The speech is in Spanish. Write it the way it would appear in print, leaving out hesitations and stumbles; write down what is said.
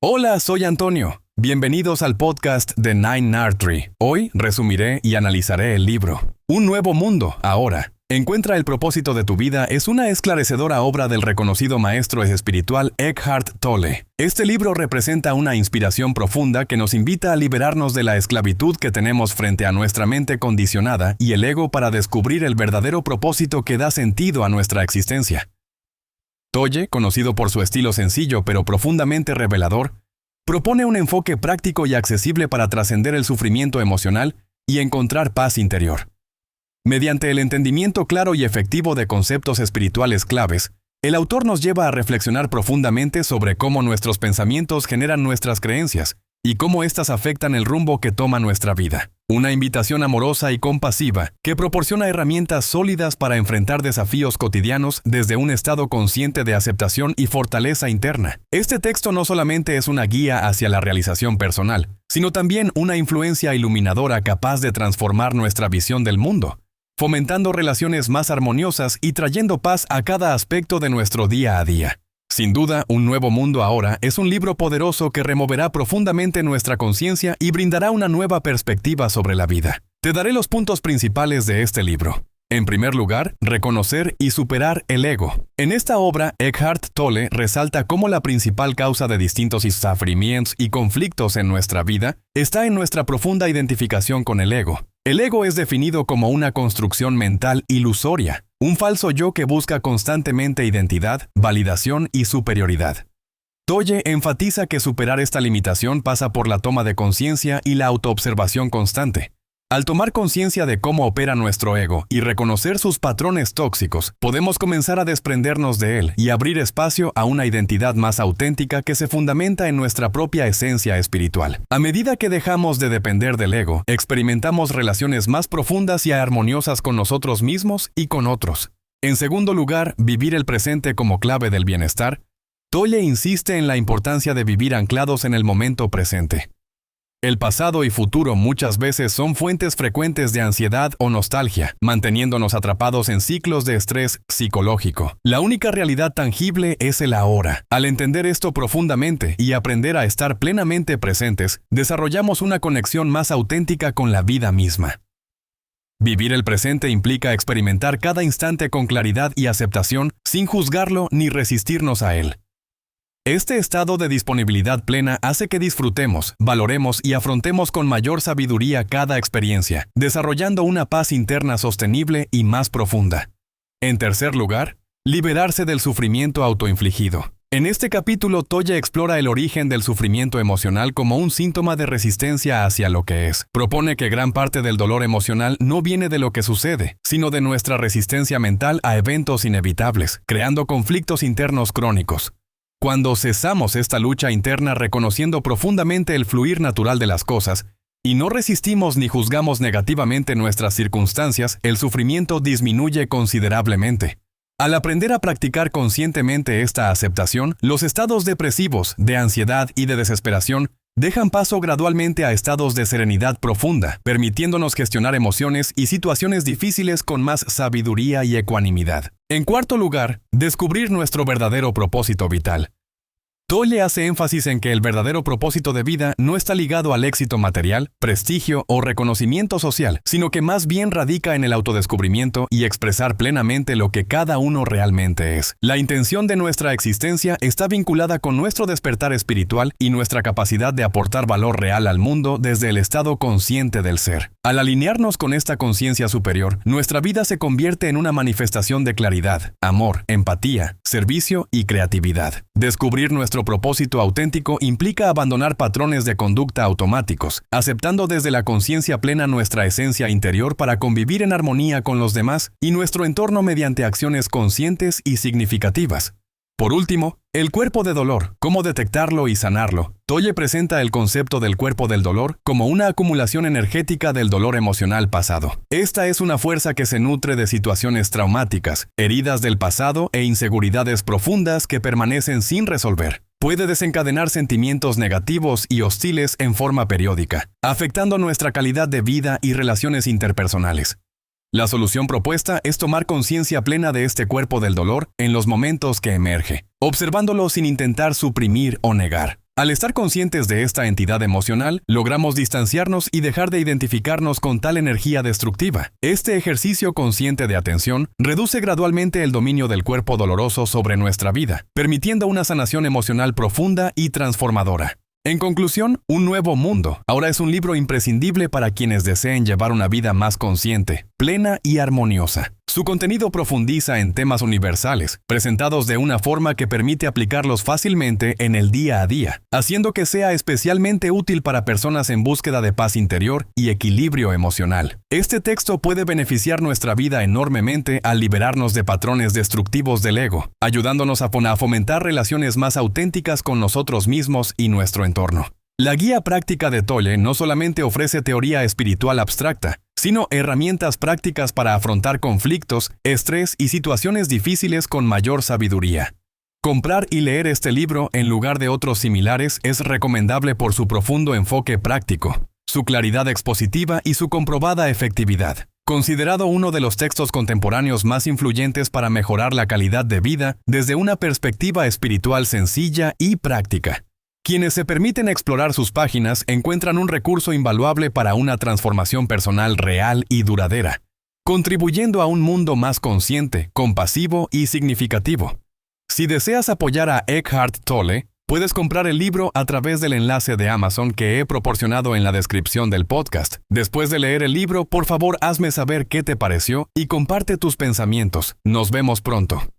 Hola, soy Antonio. Bienvenidos al podcast de Nine Nardry. Hoy resumiré y analizaré el libro Un nuevo mundo, ahora. Encuentra el propósito de tu vida es una esclarecedora obra del reconocido maestro espiritual Eckhart Tolle. Este libro representa una inspiración profunda que nos invita a liberarnos de la esclavitud que tenemos frente a nuestra mente condicionada y el ego para descubrir el verdadero propósito que da sentido a nuestra existencia. Tolle, conocido por su estilo sencillo pero profundamente revelador, propone un enfoque práctico y accesible para trascender el sufrimiento emocional y encontrar paz interior. Mediante el entendimiento claro y efectivo de conceptos espirituales claves, el autor nos lleva a reflexionar profundamente sobre cómo nuestros pensamientos generan nuestras creencias y cómo éstas afectan el rumbo que toma nuestra vida. Una invitación amorosa y compasiva que proporciona herramientas sólidas para enfrentar desafíos cotidianos desde un estado consciente de aceptación y fortaleza interna. Este texto no solamente es una guía hacia la realización personal, sino también una influencia iluminadora capaz de transformar nuestra visión del mundo, fomentando relaciones más armoniosas y trayendo paz a cada aspecto de nuestro día a día. Sin duda, Un nuevo mundo ahora es un libro poderoso que removerá profundamente nuestra conciencia y brindará una nueva perspectiva sobre la vida. Te daré los puntos principales de este libro. En primer lugar, reconocer y superar el ego. En esta obra, Eckhart Tolle resalta cómo la principal causa de distintos sufrimientos y conflictos en nuestra vida está en nuestra profunda identificación con el ego. El ego es definido como una construcción mental ilusoria, un falso yo que busca constantemente identidad, validación y superioridad. Tolle enfatiza que superar esta limitación pasa por la toma de conciencia y la autoobservación constante. Al tomar conciencia de cómo opera nuestro ego y reconocer sus patrones tóxicos, podemos comenzar a desprendernos de él y abrir espacio a una identidad más auténtica que se fundamenta en nuestra propia esencia espiritual. A medida que dejamos de depender del ego, experimentamos relaciones más profundas y armoniosas con nosotros mismos y con otros. En segundo lugar, vivir el presente como clave del bienestar. Tolle insiste en la importancia de vivir anclados en el momento presente. El pasado y futuro muchas veces son fuentes frecuentes de ansiedad o nostalgia, manteniéndonos atrapados en ciclos de estrés psicológico. La única realidad tangible es el ahora. Al entender esto profundamente y aprender a estar plenamente presentes, desarrollamos una conexión más auténtica con la vida misma. Vivir el presente implica experimentar cada instante con claridad y aceptación, sin juzgarlo ni resistirnos a él. Este estado de disponibilidad plena hace que disfrutemos, valoremos y afrontemos con mayor sabiduría cada experiencia, desarrollando una paz interna sostenible y más profunda. En tercer lugar, liberarse del sufrimiento autoinfligido. En este capítulo, Tolle explora el origen del sufrimiento emocional como un síntoma de resistencia hacia lo que es. Propone que gran parte del dolor emocional no viene de lo que sucede, sino de nuestra resistencia mental a eventos inevitables, creando conflictos internos crónicos. Cuando cesamos esta lucha interna reconociendo profundamente el fluir natural de las cosas, y no resistimos ni juzgamos negativamente nuestras circunstancias, el sufrimiento disminuye considerablemente. Al aprender a practicar conscientemente esta aceptación, los estados depresivos, de ansiedad y de desesperación dejan paso gradualmente a estados de serenidad profunda, permitiéndonos gestionar emociones y situaciones difíciles con más sabiduría y ecuanimidad. En cuarto lugar, descubrir nuestro verdadero propósito vital. Tolle hace énfasis en que el verdadero propósito de vida no está ligado al éxito material, prestigio o reconocimiento social, sino que más bien radica en el autodescubrimiento y expresar plenamente lo que cada uno realmente es. La intención de nuestra existencia está vinculada con nuestro despertar espiritual y nuestra capacidad de aportar valor real al mundo desde el estado consciente del ser. Al alinearnos con esta conciencia superior, nuestra vida se convierte en una manifestación de claridad, amor, empatía, servicio y creatividad. Descubrir nuestro propósito auténtico implica abandonar patrones de conducta automáticos, aceptando desde la conciencia plena nuestra esencia interior para convivir en armonía con los demás y nuestro entorno mediante acciones conscientes y significativas. Por último, el cuerpo de dolor, cómo detectarlo y sanarlo. Tolle presenta el concepto del cuerpo del dolor como una acumulación energética del dolor emocional pasado. Esta es una fuerza que se nutre de situaciones traumáticas, heridas del pasado e inseguridades profundas que permanecen sin resolver. Puede desencadenar sentimientos negativos y hostiles en forma periódica, afectando nuestra calidad de vida y relaciones interpersonales. La solución propuesta es tomar conciencia plena de este cuerpo del dolor en los momentos que emerge, observándolo sin intentar suprimir o negar. Al estar conscientes de esta entidad emocional, logramos distanciarnos y dejar de identificarnos con tal energía destructiva. Este ejercicio consciente de atención reduce gradualmente el dominio del cuerpo doloroso sobre nuestra vida, permitiendo una sanación emocional profunda y transformadora. En conclusión, Un Nuevo Mundo ahora es un libro imprescindible para quienes deseen llevar una vida más consciente, plena y armoniosa. Su contenido profundiza en temas universales, presentados de una forma que permite aplicarlos fácilmente en el día a día, haciendo que sea especialmente útil para personas en búsqueda de paz interior y equilibrio emocional. Este texto puede beneficiar nuestra vida enormemente al liberarnos de patrones destructivos del ego, ayudándonos a fomentar relaciones más auténticas con nosotros mismos y nuestro entorno. La guía práctica de Tolle no solamente ofrece teoría espiritual abstracta, sino herramientas prácticas para afrontar conflictos, estrés y situaciones difíciles con mayor sabiduría. Comprar y leer este libro en lugar de otros similares es recomendable por su profundo enfoque práctico, su claridad expositiva y su comprobada efectividad. Considerado uno de los textos contemporáneos más influyentes para mejorar la calidad de vida desde una perspectiva espiritual sencilla y práctica. Quienes se permiten explorar sus páginas encuentran un recurso invaluable para una transformación personal real y duradera, contribuyendo a un mundo más consciente, compasivo y significativo. Si deseas apoyar a Eckhart Tolle, puedes comprar el libro a través del enlace de Amazon que he proporcionado en la descripción del podcast. Después de leer el libro, por favor hazme saber qué te pareció y comparte tus pensamientos. Nos vemos pronto.